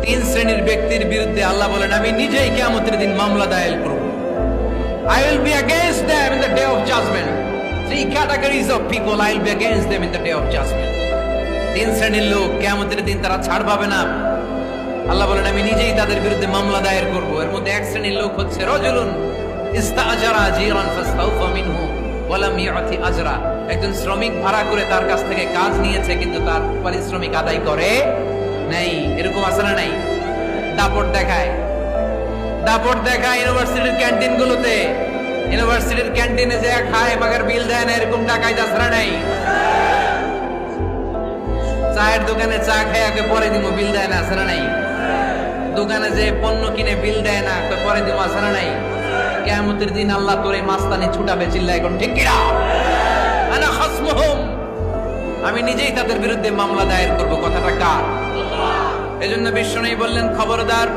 তিন শ্রেণীর ব্যক্তির বিরুদ্ধে আল্লাহ বলেন আমি নিজেই কিয়ামতের দিন মামলা দায়ের করব। I will be against them in the day of judgment. Three categories of people I will be against them in the day of judgment. তিন শ্রেণীর লোক কিয়ামতের দিন তারা ছাড় পাবে না। আল্লাহ বলেন আমি নিজেই তাদের বিরুদ্ধে মামলা দায়ের করব। এর মধ্যে এক শ্রেণীর লোক হচ্ছে রাজুলুন ইস্তাআজারা জিরান ফাস্তাওফা মিনহু ওয়া লাম ইউতি আজরা। একজন শ্রমিক ভাড়া করে তার কাছ থেকে কাজ নিয়েছে কিন্তু তার পারিশ্রমিক আদায় করে নাই। এরকম আছে না নাই? দাপট দেখায় ইউনিভার্সিটির ক্যান্টিন গুলোতে। ইউনিভার্সিটির ক্যান্টিনে যে খায় মাগার বিল দেয় না, এরকম টাকায় দাসরা নাই। চায়ের দোকানে চা খেয়ে আগে পরে দিব, বিল দেয় না, আছে না নাই? দোকানে যে পণ্য কিনে বিল দেয় না, পরে দিব, আছে না নাই? কিয়ামতের দিন আল্লাহ তোরে মাস্তানি ছুটাবে, চিল্লায় এখন ঠিক কিনা? আনা খাসমুহুম, আমি নিজেই তাদের বিরুদ্ধে মামলা দায়ের করব। কথাটা কার? এজন্য বিশ্বনবী বললেন খবরদার,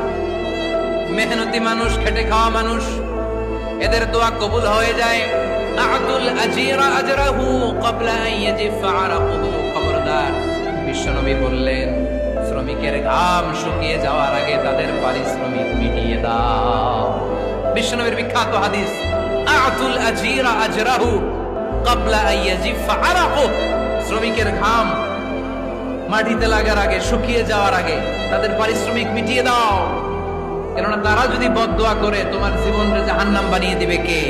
মেহনতি মানুষ, খেটে খাওয়া মানুষ, এদের দোয়া কবুল হয়ে যায়। আতুল আজিরা আজরাহু ক্বাবলা আন ইয়াজিফা আরাকুহু। খবরদার, বিশ্বনবী বললেন শ্রমিকের ঘাম শুকিয়ে যাওয়ার আগে তাদের পারিশ্রমিক মিটিয়ে দাও। বিশ্বনবীর বিখ্যাত হাদিস, আতুল আজিরা আজরাহু ক্বাবলা আন ইয়াজিফা আরাকুহু। শ্রমিকের ঘাম মাটিতে লাগার আগে, শুকিয়ে যাওয়ার আগে তাদের পারিশ্রমিক মিটিয়ে দাও। কেননা তারা যদি বদদোয়া করে তোমার জীবনকে জাহান্নাম বানিয়ে দিবে কে?